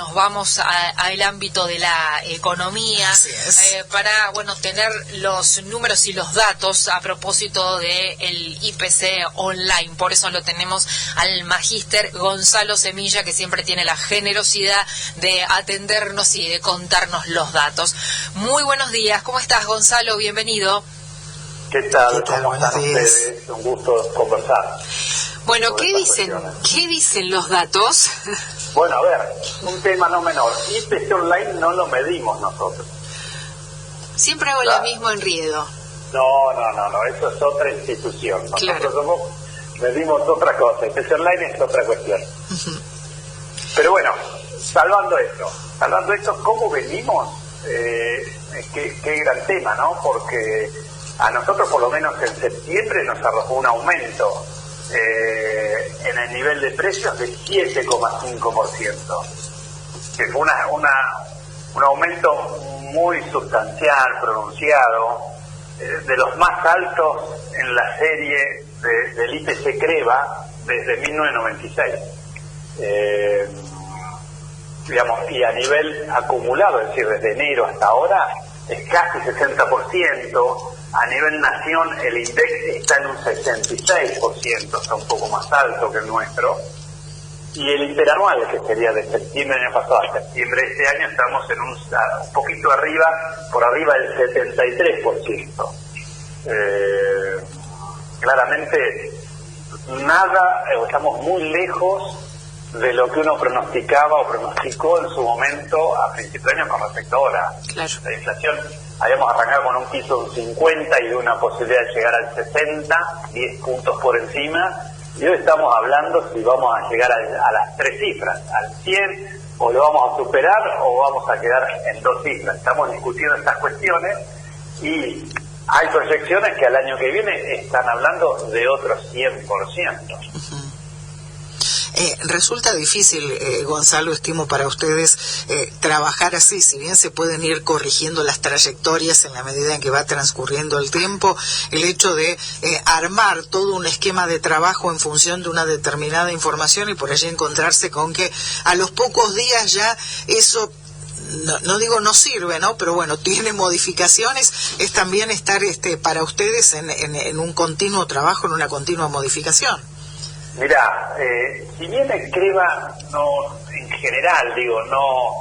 nos vamos al ámbito de la economía, para tener los números y los datos a propósito del IPC online. Por eso lo tenemos al magíster Gonzalo Semilla, que siempre tiene la generosidad de atendernos y de contarnos los datos. Muy buenos días, ¿cómo estás, Gonzalo? Bienvenido. ¿Qué tal? ¿Cómo están ustedes? Un gusto conversar. Bueno, ¿qué dicen los datos? Bueno, a ver, un tema no menor. IPC online no lo medimos nosotros. Siempre hago lo mismo enredo. No, eso es otra institución. Nosotros medimos otra cosa. IPC online es otra cuestión. Pero bueno, salvando esto, ¿cómo venimos? Qué gran tema, ¿no? Porque a nosotros, por lo menos en septiembre, nos arrojó un aumento en el nivel de precios de 7,5%, que fue un aumento muy sustancial, pronunciado, de los más altos en la serie del IPC Creva desde 1996. Y a nivel acumulado, es decir, desde enero hasta ahora, es casi 60%. A nivel nación, el INDEX está en un 66%, está un poco más alto que el nuestro. Y el interanual, que sería de septiembre del año pasado a septiembre de este año, estamos en un poquito arriba, por arriba del 73%. Claramente, estamos muy lejos de lo que uno pronosticaba o pronosticó en su momento a principios de año con respecto a ahora. Claro. La inflación, habíamos arrancado con un piso de un 50 y de una posibilidad de llegar al 60, 10 puntos por encima, y hoy estamos hablando si vamos a llegar a las 3 cifras, al 100, o lo vamos a superar o vamos a quedar en 2 cifras. Estamos discutiendo estas cuestiones y hay proyecciones que al año que viene están hablando de otros 100%. Resulta difícil, Gonzalo, estimo para ustedes, trabajar así, si bien se pueden ir corrigiendo las trayectorias en la medida en que va transcurriendo el tiempo, el hecho de armar todo un esquema de trabajo en función de una determinada información y por allí encontrarse con que a los pocos días ya eso, no digo no sirve, ¿no? Pero bueno, tiene modificaciones, es también estar para ustedes en un continuo trabajo, en una continua modificación. Mirá, si bien el Creva en general, no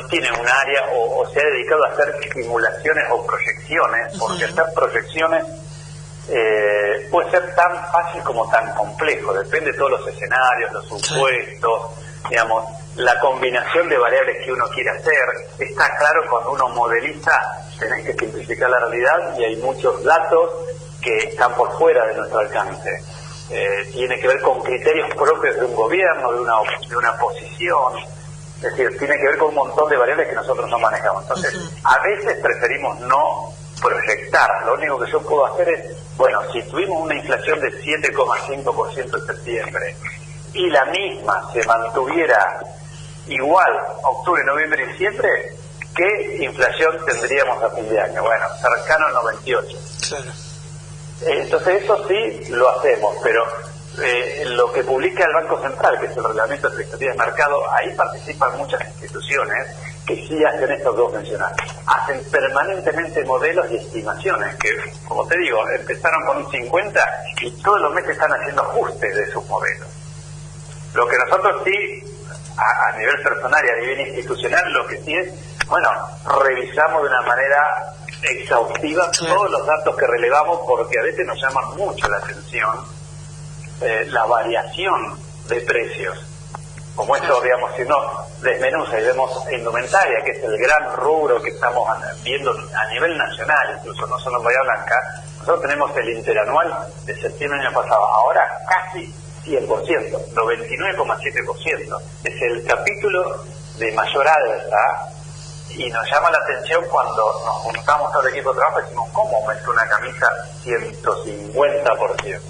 tiene un área o se ha dedicado a hacer simulaciones o proyecciones, porque hacer proyecciones puede ser tan fácil como tan complejo, depende de todos los escenarios, los supuestos, digamos, la combinación de variables que uno quiere hacer. Está claro, cuando uno modeliza, tenés que simplificar la realidad y hay muchos datos que están por fuera de nuestro alcance. Tiene que ver con criterios propios de un gobierno, de una posición, es decir, tiene que ver con un montón de variables que nosotros no manejamos. Entonces, a veces preferimos no proyectar. Lo único que yo puedo hacer es, si tuvimos una inflación de 7,5% en septiembre y la misma se mantuviera igual octubre, noviembre y diciembre, ¿qué inflación tendríamos a fin de año? Cercano al 98. Claro. Entonces eso sí lo hacemos, pero lo que publica el Banco Central, que es el Reglamento de Expectativas de Mercado, ahí participan muchas instituciones que sí hacen estos dos mencionados. Hacen permanentemente modelos y estimaciones que, como te digo, empezaron con un 50 y todos los meses están haciendo ajustes de sus modelos. Lo que nosotros sí, a nivel personal y a nivel institucional, lo que sí es, revisamos de una manera exhaustiva todos los datos que relevamos, porque a veces nos llama mucho la atención la variación de precios. Como esto, digamos, si uno desmenuza y vemos indumentaria, que es el gran rubro que estamos viendo a nivel nacional, incluso no solo en Bahía Blanca, nosotros tenemos el interanual de septiembre del año pasado, ahora casi 100%, 99,7%. Es el capítulo de mayor alza. Y nos llama la atención cuando nos juntamos todo el equipo de trabajo y decimos, ¿cómo aumentó una camisa 150%?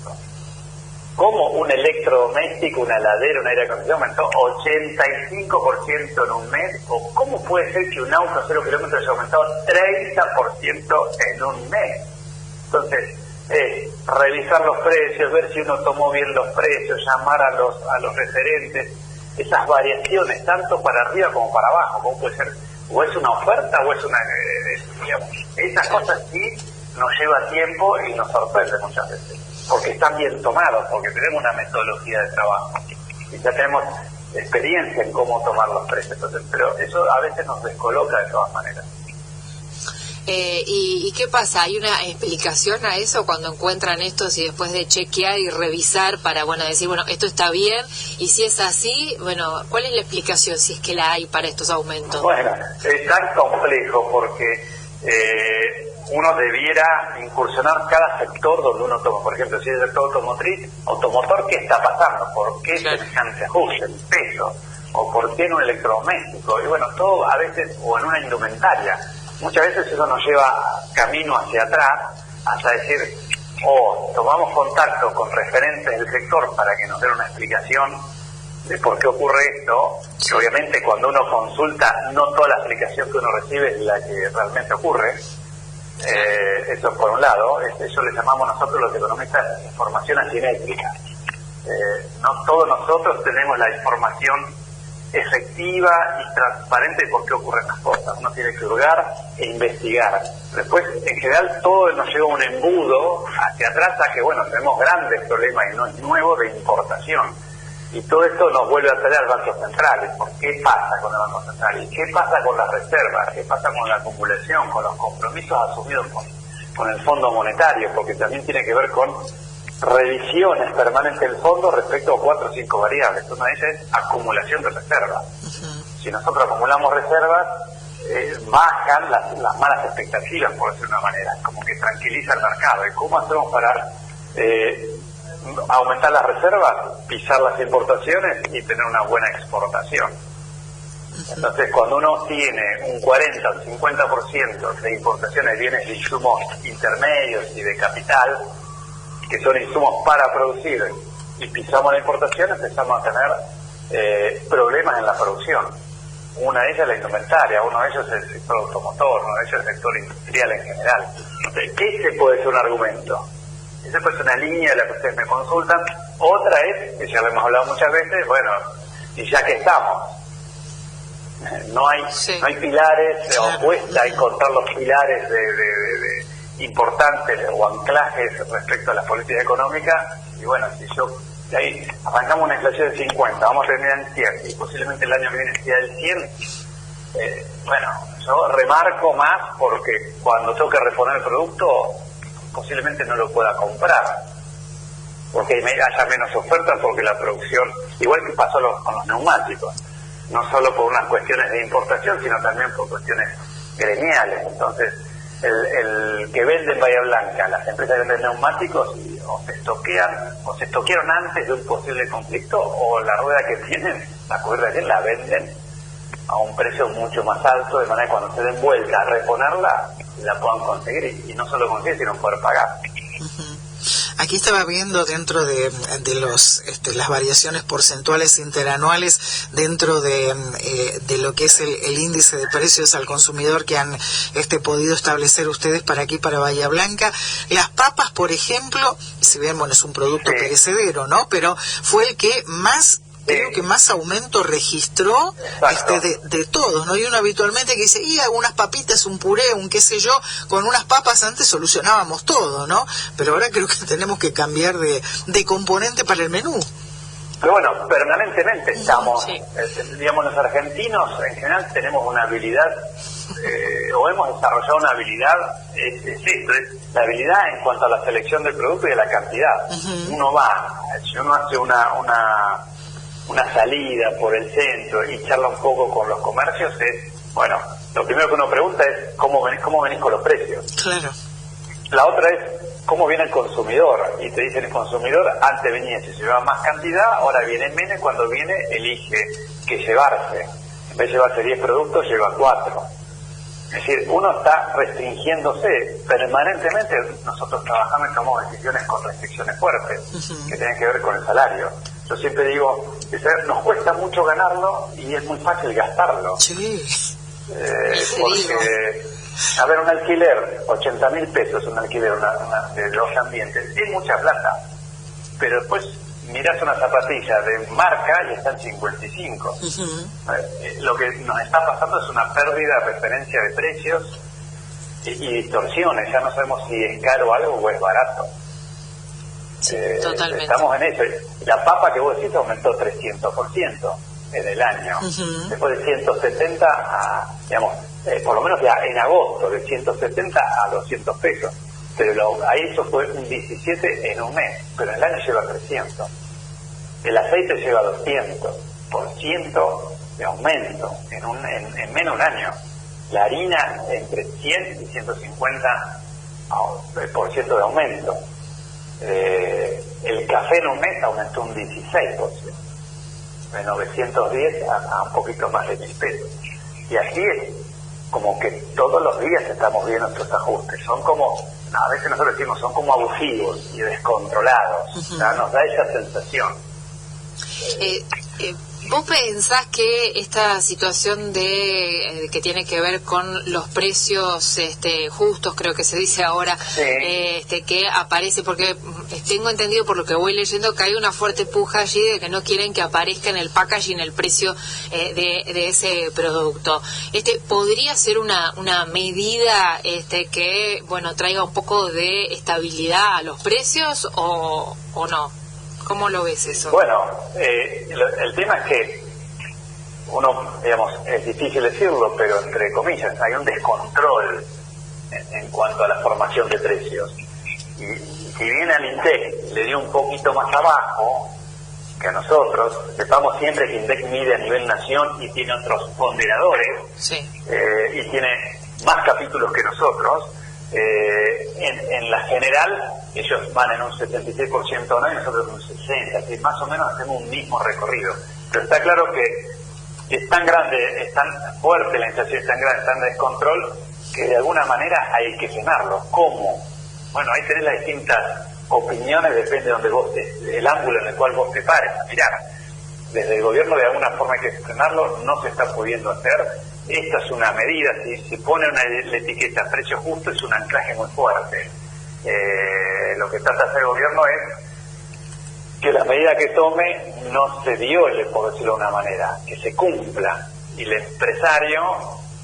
¿Cómo un electrodoméstico, una heladera, un aire acondicionado aumentó 85% en un mes? ¿O cómo puede ser que un auto a 0 kilómetros haya aumentado 30% en un mes? Entonces, revisar los precios, ver si uno tomó bien los precios, llamar a los referentes. esas variaciones, tanto para arriba como para abajo, como puede ser, o es una oferta o es una, digamos, esas cosas sí nos lleva tiempo y nos sorprende muchas veces, porque están bien tomados, porque tenemos una metodología de trabajo y ya tenemos experiencia en cómo tomar los precios. Entonces, pero eso a veces nos descoloca de todas maneras. ¿Y qué pasa? ¿Hay una explicación a eso cuando encuentran esto, si después de chequear y revisar para, bueno, decir, bueno, esto está bien, y si es así, bueno, ¿cuál es la explicación, si es que la hay, para estos aumentos? Bueno, es tan complejo porque uno debiera incursionar cada sector donde uno toma. Por ejemplo, si es el sector automotor, ¿qué está pasando? ¿Por qué semejante ajuste, el peso? ¿O por qué en un electrodoméstico? Y bueno, todo a veces, o en una indumentaria. Muchas veces eso nos lleva camino hacia atrás, hasta decir, tomamos contacto con referentes del sector para que nos den una explicación de por qué ocurre esto, que obviamente cuando uno consulta, no toda la explicación que uno recibe es la que realmente ocurre. Eso por un lado, eso le llamamos nosotros los economistas información asimétrica. No todos nosotros tenemos la información efectiva y transparente de por qué ocurren las cosas. Uno tiene que hurgar e investigar. Después, en general, todo nos lleva un embudo hacia atrás a que, bueno, tenemos grandes problemas y no es nuevo de importación. Y todo esto nos vuelve a traer al Banco Central. ¿Por qué pasa con el Banco Central? ¿Y qué pasa con las reservas? ¿Qué pasa con la acumulación? ¿Con los compromisos asumidos con el Fondo Monetario? Porque también tiene que ver con revisiones permanentes del fondo respecto a 4 o 5 variables. Una de ellas es acumulación de reservas. Si nosotros acumulamos reservas, bajan las malas expectativas, por decirlo de una manera, como que tranquiliza el mercado. ¿Y cómo hacemos para aumentar las reservas? Pisar las importaciones y tener una buena exportación. Entonces, cuando uno tiene un 40 o 50% de importaciones de bienes de insumos intermedios y de capital, que son insumos para producir, y pisamos la importación, empezamos a tener problemas en la producción. Una de ellas es la indumentaria, uno de ellos es el sector automotor, uno de ellos es el sector industrial en general. Entonces, ese puede ser un argumento. Esa puede ser una línea de la que ustedes me consultan. Otra es, que ya lo hemos hablado muchas veces, bueno, y ya que estamos, no hay pilares, o cuesta encontrar los pilares de importantes o anclajes respecto a las políticas económicas. Y bueno, si yo de ahí arrancamos una inflación de 50, vamos a terminar en 100 y posiblemente el año que viene sea el 100, bueno, yo remarco más porque cuando tengo que reponer el producto posiblemente no lo pueda comprar porque haya menos oferta, porque la producción, igual que pasó con los neumáticos, no solo por unas cuestiones de importación sino también por cuestiones gremiales. Entonces el que vende en Bahía Blanca, las empresas que venden neumáticos, o se estoquearon antes de un posible conflicto, o la rueda que tienen, la cuerda que la venden a un precio mucho más alto, de manera que cuando se den vuelta a reponerla, la puedan conseguir, y no solo conseguir, sino poder pagar. Aquí estaba viendo dentro de las variaciones porcentuales interanuales dentro de lo que es el índice de precios al consumidor que han podido establecer ustedes para aquí, para Bahía Blanca. Las papas, por ejemplo, si bien es un producto perecedero, ¿no? Pero fue el que más, creo que más aumento registró de todos, ¿no? Y uno habitualmente que dice, y algunas papitas, un puré, un qué sé yo, con unas papas antes solucionábamos todo, ¿no? Pero ahora creo que tenemos que cambiar de componente para el menú. Pero bueno, permanentemente estamos, digamos, los argentinos en general tenemos una habilidad, o hemos desarrollado una habilidad, es la habilidad en cuanto a la selección del producto y de la cantidad. Uno va, si uno hace una salida por el centro y charla un poco con los comercios, bueno, lo primero que uno pregunta es cómo venís con los precios. Claro. La otra es cómo viene el consumidor, y te dicen el consumidor antes venía, si llevaba más cantidad, ahora viene menos, cuando viene elige qué llevarse. En vez de llevarse 10 productos, lleva 4. Es decir, uno está restringiéndose permanentemente. Nosotros trabajamos y tomamos decisiones con restricciones fuertes, que tienen que ver con el salario. Yo siempre digo, nos cuesta mucho ganarlo y es muy fácil gastarlo. Sí. Porque, a ver, un alquiler, 80.000 pesos, un alquiler de 2 ambientes, es mucha plata. Pero después mirás una zapatilla de marca y está en 55. Lo que nos está pasando es una pérdida de referencia de precios y distorsiones. Ya no sabemos si es caro algo o es barato. Sí, totalmente. Estamos en eso. La papa que vos decís aumentó 300% en el año. Después de 170 a, digamos, por lo menos ya en agosto, de 170 a 200 pesos. Pero ahí eso fue un 17 en un mes, pero en el año lleva 300. El aceite lleva 200% de aumento en menos de un año. La harina entre 100 y 150% de aumento. El café en un mes aumentó un 16%, de 910 a un poquito más de 1.000 pesos. Y así es, como que todos los días estamos viendo estos ajustes. Son como, a veces nosotros decimos, son como abusivos y descontrolados. O sea, nos da esa sensación. ¿Vos pensás que esta situación que tiene que ver con los precios justos, creo que se dice ahora, sí, que aparece, porque tengo entendido por lo que voy leyendo que hay una fuerte puja allí de que no quieren que aparezca en el packaging el precio de ese producto? ¿Podría ser una medida que, bueno, traiga un poco de estabilidad a los precios o no? ¿Cómo lo ves eso? Bueno, el tema es que uno, digamos, es difícil decirlo, pero entre comillas, hay un descontrol en cuanto a la formación de precios. Y si bien al INDEC le dio un poquito más abajo que a nosotros, sepamos siempre que INDEC mide a nivel nación y tiene otros ponderadores, sí, y tiene más capítulos que nosotros. En la general ellos van en un 76% no, y nosotros en un 60%, así más o menos hacemos un mismo recorrido, pero está claro que es tan grande, es tan fuerte la inflación, es tan grande, tan descontrol, que de alguna manera hay que frenarlo. ¿Cómo? Bueno, ahí tenés las distintas opiniones, depende de donde vos el ángulo en el cual vos te pares a mirar. Desde el gobierno de alguna forma hay que frenarlo, no se está pudiendo hacer. Esta es una medida, si pone la etiqueta precio justo, es un anclaje muy fuerte. Lo que trata de hacer el gobierno es que la medida que tome no se viole, por decirlo de una manera, que se cumpla. Y el empresario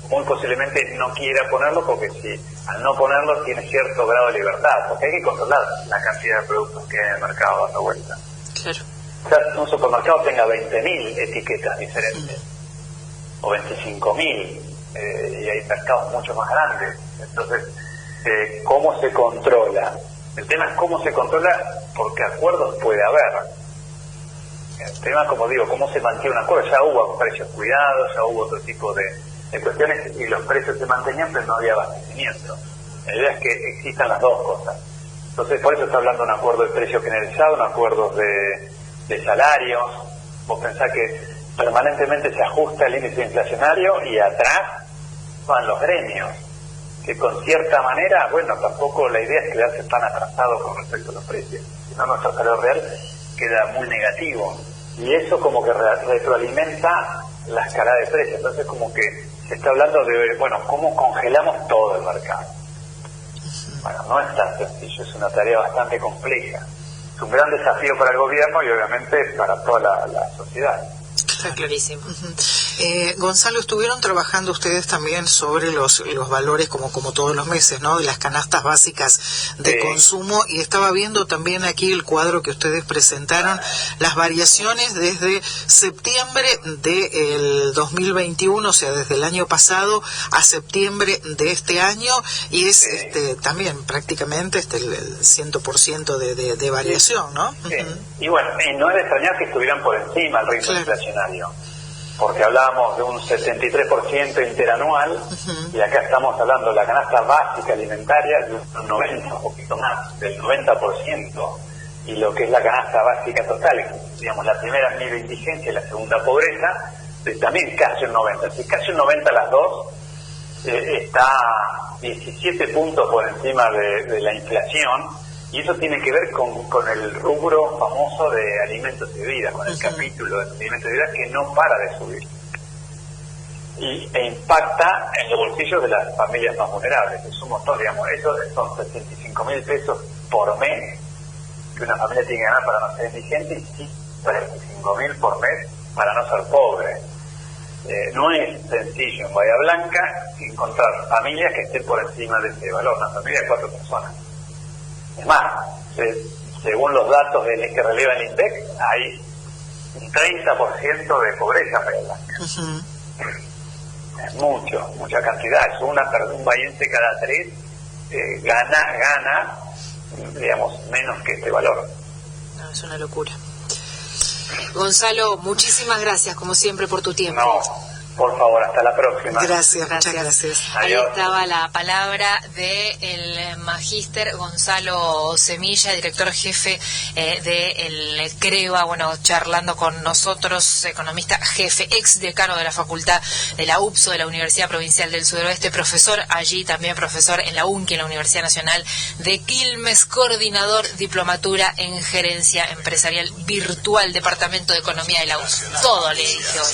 muy posiblemente no quiera ponerlo, porque si al no ponerlo tiene cierto grado de libertad, porque hay que controlar la cantidad de productos que hay en el mercado dando vuelta. Claro. O sea, un supermercado tenga 20.000 etiquetas diferentes, o 25.000, y hay mercados mucho más grandes. Entonces, ¿cómo se controla? El tema es cómo se controla, porque acuerdos puede haber. El tema, como digo, cómo se mantiene un acuerdo. Ya hubo precios cuidados, ya hubo otro tipo de cuestiones, y los precios se mantenían, pero no había abastecimiento. La idea es que existan las dos cosas. Entonces, por eso está hablando de un acuerdo de precio generalizado, un acuerdo de salarios. Vos pensás que permanentemente se ajusta el índice inflacionario y atrás van los gremios, que con cierta manera, bueno, tampoco la idea es quedarse tan atrasado con respecto a los precios, si no nuestro salario real queda muy negativo, y eso como que retroalimenta la escalada de precios. Entonces como que se está hablando de, bueno, ¿cómo congelamos todo el mercado? Bueno, no es tan sencillo, es una tarea bastante compleja, es un gran desafío para el gobierno y obviamente para toda la sociedad. Está clarísimo. Gonzalo, estuvieron trabajando ustedes también sobre los valores, como todos los meses, ¿no?, de las canastas básicas de consumo, y estaba viendo también aquí el cuadro que ustedes presentaron, las variaciones desde septiembre del 2021, o sea, desde el año pasado a septiembre de este año, y es también prácticamente el 100% de variación, ¿no? Sí. Y bueno, no es de extrañar que estuvieran por encima el ritmo inflacionario, porque hablábamos de un 73% interanual, y acá estamos hablando de la canasta básica alimentaria de un 90, un poquito más, del 90%, y lo que es la canasta básica total, digamos, la primera en nivel de indigencia y la segunda pobreza, también casi un 90. Si casi un 90 las dos, está 17 puntos por encima de la inflación, y eso tiene que ver con el rubro famoso de alimentos y bebidas, con el capítulo de alimentos y bebidas que no para de subir. E impacta en los bolsillos de las familias más vulnerables. Es un montón, digamos, eso son 65.000 pesos por mes que una familia tiene que ganar para no ser indigente y 45.000 por mes para no ser pobre. No es sencillo en Bahía Blanca encontrar familias que estén por encima de ese valor, una familia de 4 personas. Es más, según los datos que releva el INDEC, hay un 30% de pobreza en Bahía Blanca. Es mucha cantidad. Es un bahiense cada 3 gana, digamos, menos que este valor. No, es una locura. Gonzalo, muchísimas gracias, como siempre, por tu tiempo. No, por favor, hasta la próxima. Gracias, muchas gracias. Ahí estaba la palabra del magíster Gonzalo Semilla, director jefe del CREVA, charlando con nosotros, economista jefe, ex decano de la Facultad de la UPSO, de la Universidad Provincial del Sudoeste, profesor allí, también profesor en la UNCI, en la Universidad Nacional de Quilmes, coordinador diplomatura en gerencia empresarial virtual, Departamento de Economía de la UPSO. Todo le dije hoy.